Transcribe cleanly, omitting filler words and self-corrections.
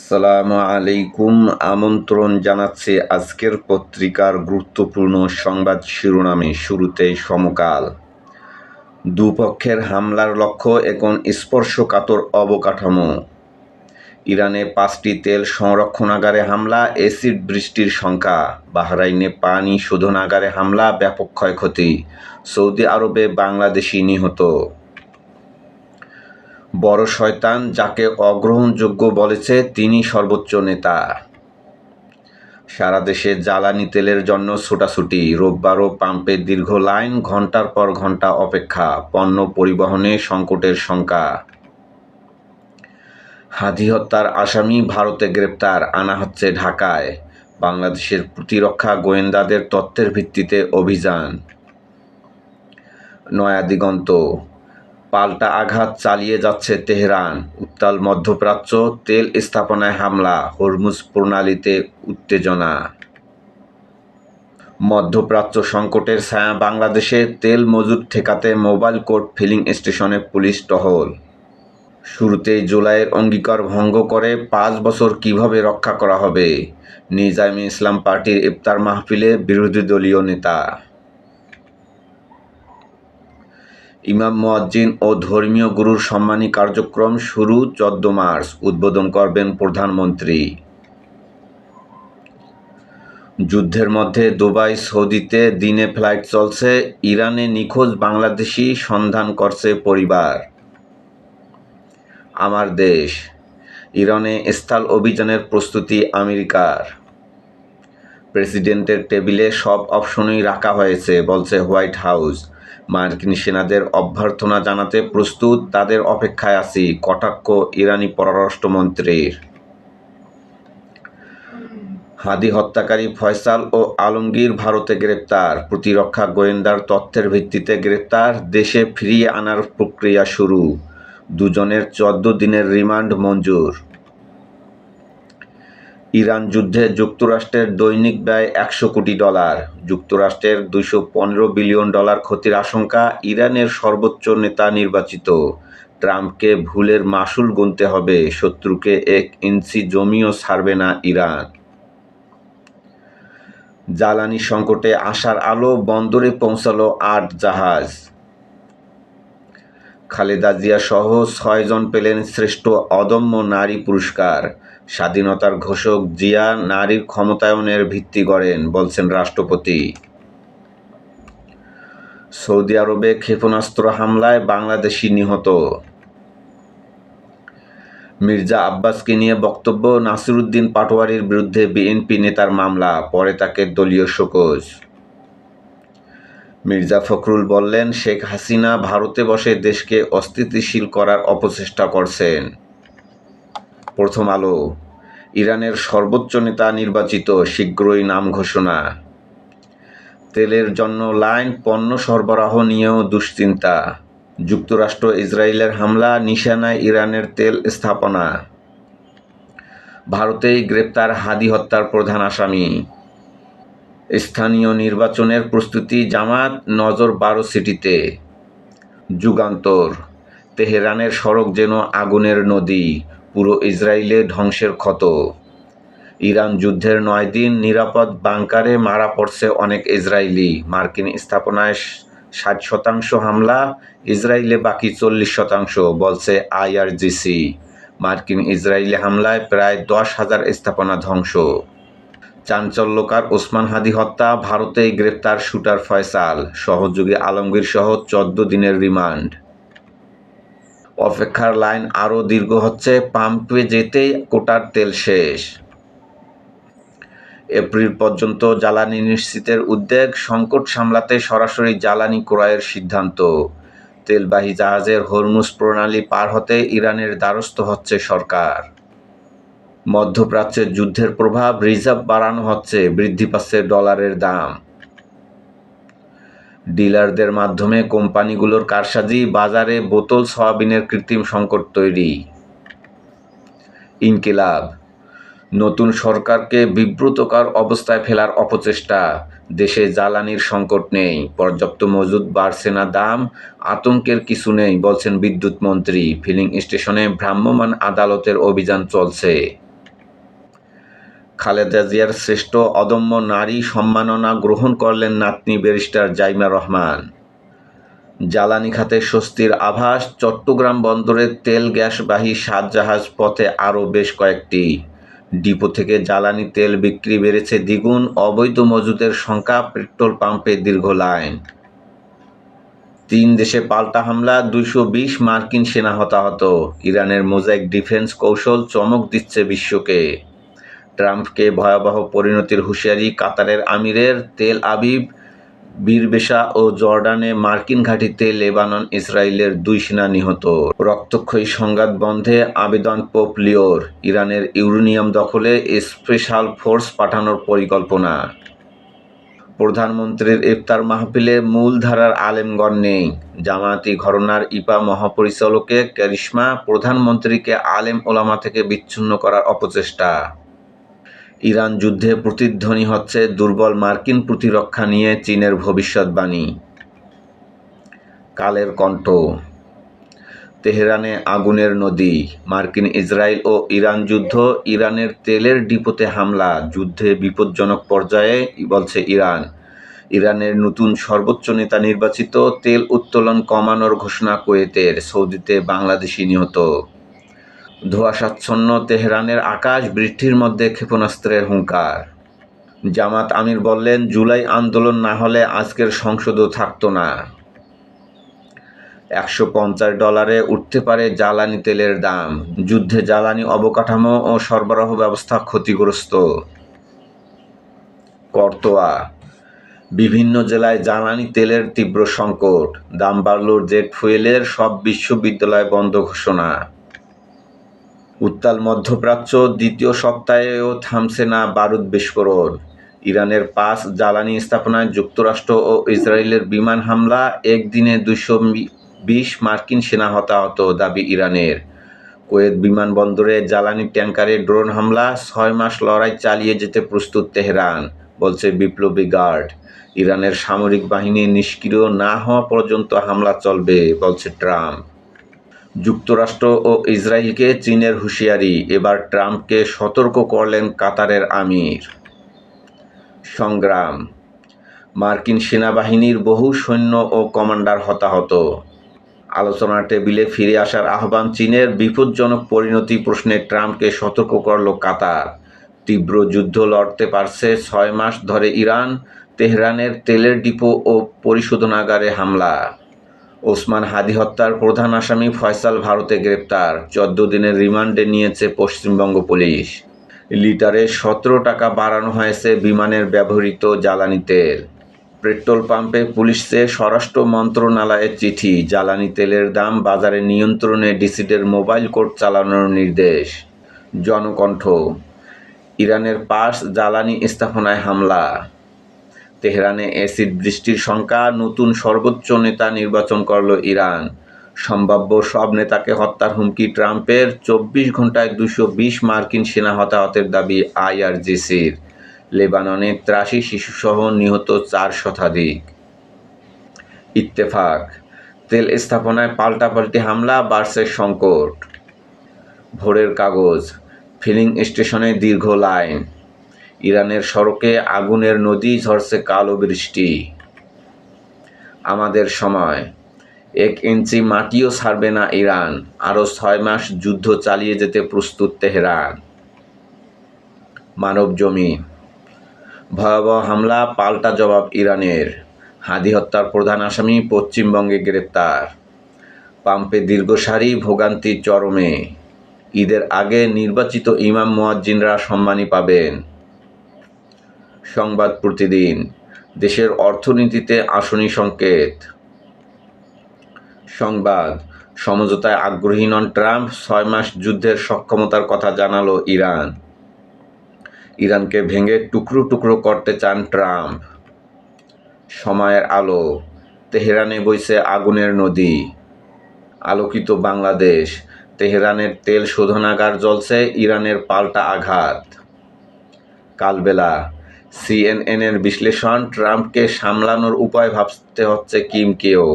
আসসালামু আলাইকুম। আমন্ত্রণ জানাচ্ছি আজকের পত্রিকার গুরুত্বপূর্ণ সংবাদ শিরোনামে। শুরুতেই সমকাল। দুপক্ষের হামলার লক্ষ্য এখন স্পর্শকাতর অবকাঠামো। ইরানে 5টি তেল সংরক্ষণাগারে হামলা, অ্যাসিড বৃষ্টির শঙ্কা। বাহরাইনে পানি শোধনাগারে হামলা, ব্যাপক ক্ষয়ক্ষতি। সৌদি আরবে বাংলাদেশি নিহত। বড় শয়তান যাকে অগ্রহণযোগ্য বলেছে তিনি সর্বোচ্চ নেতা। সারা দেশে জ্বালানি তেলের জন্য ছোটাছুটি। রোববারও পাম্পে দীর্ঘ লাইন, ঘণ্টার পর ঘণ্টা অপেক্ষা। পণ্য পরিবহনে সংকটের শঙ্কা। হাদি হত্যার আসামি ভারতে গ্রেপ্তার, আনা হচ্ছে ঢাকায়। বাংলাদেশের প্রতিরক্ষা গোয়েন্দাদের তথ্যের ভিত্তিতে অভিযান। নয়া দিগন্ত। পাল্টা আঘাত চালিয়ে যাচ্ছে তেহরান। উত্তাল মধ্যপ্রাচ্য, তেল স্থাপনায় হামলা, হরমুজ প্রণালীতে উত্তেজনা। মধ্যপ্রাচ্য সংকটের ছায়া বাংলাদেশে, তেল মজুদ ঠেকাতে মোবাইল কোর্ট ফিলিং স্টেশনে পুলিশ টহল। শুরুতেই জুলাইয়ের অঙ্গীকার ভঙ্গ করে 5 বছর কিভাবে রক্ষা করা হবে, নিজামে ইসলাম পার্টির ইফতার মাহফিলে বিরোধী দলীয় নেতা। ইমাম মুয়াজ্জিন ও ধর্মীয় গুরুর সম্মানী কার্যক্রম শুরু 14 মার্চ, উদ্বোধন করবেন প্রধানমন্ত্রী। যুদ্ধের মধ্যে দুবাই, সৌদিতে দিনে ফ্লাইট চলছে। ইরানে নিখোঁজ বাংলাদেশি সন্ধান করছে পরিবার। আমার দেশ। ইরানে স্থল অভিযানের প্রস্তুতি আমেরিকার। প্রেসিডেন্টের টেবিলে সব অপশনই রাখা হয়েছে, বলছে হোয়াইট হাউস। মার্কিন সেনাদের অভ্যর্থনা জানাতে প্রস্তুত, তাদের অপেক্ষায় আছি, কটাক্ষ ইরানি পররাষ্ট্রমন্ত্রীর। হাদি হত্যাকারী ফয়সাল ও আলমগীর ভারতে গ্রেপ্তার, প্রতিরক্ষা গোয়েন্দার তথ্যের ভিত্তিতে গ্রেপ্তার, দেশে ফিরিয়ে আনার প্রক্রিয়া শুরু। দুজনের 14 দিনের রিমান্ড মঞ্জুর। ইরান যুদ্ধে যুক্তরাষ্ট্রের দৈনিক ব্যয় $100 কোটি। যুক্তরাষ্ট্রের $215 বিলিয়ন ক্ষতির আশঙ্কা। ইরানের সর্বোচ্চ নেতা নির্বাচিত। ট্রাম্পকে ভুলের মাসুল গুনতে হবে, শত্রুকে 1 ইঞ্চি জমিও ছাড়বে না ইরান। জ্বালানি সংকটে আশার আলো, বন্দরে পৌঁছালো 8 জাহাজ। খালেদা জিয়া সহ 6 জন পেলেন শ্রেষ্ঠ অদম্য নারী পুরস্কার। স্বাধীনতার ঘোষক জিয়া নারীর ক্ষমতায়নের ভিত্তি গড়েন, বলছেন রাষ্ট্রপতি। সৌদি আরবে ক্ষেপণাস্ত্র হামলায় বাংলাদেশি নিহত। মির্জা আব্বাসকে নিয়ে বক্তব্য, নাসিরুদ্দিন পাটোয়ারির বিরুদ্ধে বিএনপি নেতার মামলা, পরে তাকে দলীয় শোকজ। মির্জা ফখরুল বললেন, শেখ হাসিনা ভারতে বসে দেশকে অস্থিতিশীল করার অপচেষ্টা করছেন। প্রথম আলো। ইরানের সর্বোচ্চ নেতা নির্বাচিত, শীঘ্রই নাম ঘোষণা। তেলের জন্য লাইন, পণ্য সরবরাহ নিয়েও দুশ্চিন্তা। যুক্তরাষ্ট্র ইসরায়েলের হামলা, নিশানায় ইরানের তেল স্থাপনা। ভারতেই গ্রেপ্তার হাদি হত্যার প্রধান আসামি। স্থানীয় নির্বাচনের প্রস্তুতি, জামাত নজর 12 সিটিতে। যুগান্তর। তেহরানের সড়ক যেন আগুনের নদী, পুরো ইসরায়েলে ধ্বংসের ক্ষত। ইরান যুদ্ধের 9 দিন, নিরাপদ বাংকারে মারা পড়ছে অনেক ইসরায়েলি। মার্কিন স্থাপনায় 60% হামলা, ইসরায়েলে বাকি 40%, বলছে আইআরজিসি। মার্কিন ইসরায়েলি হামলায় প্রায় 10,000 স্থাপনা ধ্বংস। চাঞ্চল্যকর ওসমান হাদি হত্যা, ভারতেই গ্রেপ্তার শুটার ফয়সাল, সহযোগী আলমগীর সহ 14 দিনের রিমান্ড। অপেক্ষার লাইন আরও দীর্ঘ হচ্ছে, পাম্পে যেতেই কোটার তেল শেষ। এপ্রিল পর্যন্ত জ্বালানি নিশ্চিতের উদ্যোগ, সংকট সামলাতে সরাসরি জ্বালানি ক্রয়ের সিদ্ধান্ত। তেলবাহী জাহাজের হরমুজ প্রণালী পার হতে ইরানের দ্বারস্থ হচ্ছে সরকার। মধ্যপ্রাচ্যের যুদ্ধের প্রভাব, রিজার্ভ বাড়ানো হচ্ছে, বৃদ্ধি পাচ্ছে ডলারের দাম। ডিলারদের মাধ্যমে কোম্পানিগুলোর কারসাজি, বাজারে বোতল সয়াবিনের কৃত্রিম সংকট তৈরি। ইনকিলাব। নতুন সরকারকে বিব্রতকর অবস্থায় ফেলার অপচেষ্টা। দেশে জ্বালানির সংকট নেই, পর্যাপ্ত মজুদ, বাড়ছে না দাম, আতঙ্কের কিছু নেই, বলছেন বিদ্যুৎ মন্ত্রী। ফিলিং স্টেশনে ভ্রাম্যমাণ আদালতের অভিযান চলছে। খালেদা জিয়ার শ্রেষ্ঠ অদম্য নারী সম্মাননা গ্রহণ করলেন নাতনি ব্যারিস্টার জাইমা রহমান। জ্বালানি খাতে স্বস্তির আভাস, চট্টগ্রাম বন্দরে তেল গ্যাসবাহী 7 জাহাজ পথে আরও বেশ কয়েকটি। ডিপো থেকে জ্বালানি তেল বিক্রি বেড়েছে দ্বিগুণ, অবৈধ মজুদের সংখ্যা, পেট্রোল পাম্পে দীর্ঘ লাইন। 3 দেশে পাল্টা হামলা, 220 মার্কিন সেনা হতাহত। ইরানের মোজাইক ডিফেন্স কৌশল চমক দিচ্ছে বিশ্বকে। ট্রাম্পকে ভয়াবহ পরিণতির হুঁশিয়ারি কাতারের আমিরের। তেল আবিব, বীরবেশা ও জর্ডানে মার্কিন ঘাঁটিতে লেবানন ইসরায়েলের 2 সেনা নিহত। রক্তক্ষয়ী সংঘাত বন্ধে আবেদন পোপ লিওর। ইরানের ইউরেনিয়াম দখলে স্পেশাল ফোর্স পাঠানোর পরিকল্পনা। প্রধানমন্ত্রীর ইফতার মাহফিলে মূলধারার আলেমগণ নেই। জামায়াতি ঘরানার ইপা মহাপরিচালকের ক্যারিশমা, প্রধানমন্ত্রীকে আলেম ওলামা থেকে বিচ্ছিন্ন করার অপচেষ্টা। ইরান যুদ্ধে প্রতিধ্বনি হচ্ছে দুর্বল মার্কিন প্রতিরক্ষা নিয়ে চীনের ভবিষ্যৎবাণী। কালের কণ্ঠ। তেহরানে আগুনের নদী, মার্কিন ইসরায়েল ও ইরান যুদ্ধ, ইরানের তেলের ডিপোতে হামলা, যুদ্ধে বিপজ্জনক পর্যায়ে বলছে ইরান। ইরানের নতুন সর্বোচ্চ নেতা নির্বাচিত, তেল উত্তোলন কমানোর ঘোষণা কুয়েতের, সৌদিতে বাংলাদেশি নিহত। ধোঁয়াশাচ্ছন্ন তেহরানের আকাশ, বৃষ্টির মধ্যে ক্ষেপণাস্ত্রের হুঙ্কার। জামাত আমির বললেন, জুলাই আন্দোলন না হলে আজকের সংসদও থাকতো না। $150 উঠতে পারে জ্বালানি তেলের দাম, যুদ্ধে জ্বালানি অবকাঠামো ও সরবরাহ ব্যবস্থা ক্ষতিগ্রস্ত। করতোয়া, বিভিন্ন জেলায় জ্বালানি তেলের তীব্র সংকট, দাম বাড়ল জেট ফুয়েলের, সব বিশ্ববিদ্যালয় বন্ধ ঘোষণা। উত্তাল মধ্যপ্রাচ্য, দ্বিতীয় সপ্তাহেও থামছে না বারুদ বিস্ফোরণ। ইরানের 5 জ্বালানি স্থাপনায় যুক্তরাষ্ট্র ও ইসরায়েলের বিমান হামলা, একদিনে 220 মার্কিন সেনা হতাহত, দাবি ইরানের। কুয়েত বিমানবন্দরে জ্বালানি ট্যাঙ্কারে ড্রোন হামলা, 6 মাস লড়াই চালিয়ে যেতে প্রস্তুত তেহরান, বলছে বিপ্লবী গার্ড। ইরানের সামরিক বাহিনী নিষ্ক্রিয় না হওয়া পর্যন্ত হামলা চলবে, বলছে ট্রাম্প। যুক্তরাষ্ট্র ও ইসরায়েলকে চীনের হুঁশিয়ারি, এবার ট্রাম্পকে সতর্ক করলেন কাতারের আমির। সংগ্রাম, মার্কিন সেনাবাহিনীর বহু সৈন্য ও কমান্ডার হতাহত। আলোচনার টেবিলে ফিরে আসার আহ্বান চীনের, বিপজ্জনক পরিণতি প্রশ্নে ট্রাম্পকে সতর্ক করল কাতার। তীব্র যুদ্ধ লড়তে পারছে 6 মাস ধরে ইরান, তেহরানের তেলের ডিপো ও পরিশোধনাগারে হামলা। ওসমান হাদি হত্যার প্রধান আসামি ফয়সাল ভারতে গ্রেপ্তার, 14 দিনের রিমান্ডে নিয়েছে পশ্চিমবঙ্গ পুলিশ। লিটারে 17 টাকা বাড়ানো হয়েছে বিমানের ব্যবহৃত জ্বালানি তেল। পেট্রোল পাম্পে পুলিশ চেয়ে স্বরাষ্ট্র মন্ত্রণালয়ের চিঠি, জ্বালানি তেলের দাম বাজারে নিয়ন্ত্রণে ডিসিদের মোবাইল কোর্ট চালানোর নির্দেশ। জনকণ্ঠ, ইরানের 5 জ্বালানি স্থাপনায় হামলা। তেহরানে অ্যাসিড বৃষ্টির শঙ্কা, নতুন সর্বোচ্চ নেতা নির্বাচন করল ইরান। সম্ভাব্য সব নেতাকে হত্যার হুমকি ট্রাম্পের, 24 ঘন্টায় 220 মার্কিন সেনা হতাহতের দাবি আইআরজিসির। লেবাননে 83 শিশুসহ নিহত 4 শতাধিক। ইত্তেফাক, তেল স্থাপনায় পাল্টাপাল্টি হামলা, বাড়ছে সংকট। ভোরের কাগজ, ফিলিং স্টেশনে দীর্ঘ লাইন। ইরানের সড়কে আগুনের নদী, ঝরছে কালো বৃষ্টি। আমাদের সময়, 1 ইঞ্চি মাটিও ছাড়বে না ইরান, আরও 6 মাস যুদ্ধ চালিয়ে যেতে প্রস্তুত তেহরান। মানবজমিন, ভয়াবহ হামলা, পাল্টা জবাব ইরানের। হাদি হত্যার প্রধান আসামি পশ্চিমবঙ্গে গ্রেপ্তার। পাম্পে দীর্ঘ সারি, ভোগান্তি চরমে। ঈদের আগে নির্বাচিত ইমাম মুয়াজ্জিনরা সম্মানী পাবেন। সংবাদ প্রতিদিন, দেশের অর্থনীতিতে আসনি সংকেত। সংবাদ, সমঝোতায় আগ্রহী নন ট্রাম্প, 6 মাস যুদ্ধের সক্ষমতার কথা জানালো ইরান। ইরানকে ভেঙে টুকরো টুকরো করতে চান ট্রাম্প। সময়ের আলো, তেহরানে বইছে আগুনের নদী। আলোকিত বাংলাদেশ, তেহরানের তেল শোধনাগার জ্বলছে, ইরানের পাল্টা আঘাত। কালবেলা, সিএনএনের বিশ্লেষণ, ট্রাম্পকে সামলানোর উপায় ভাবতে হচ্ছে কিমকেও।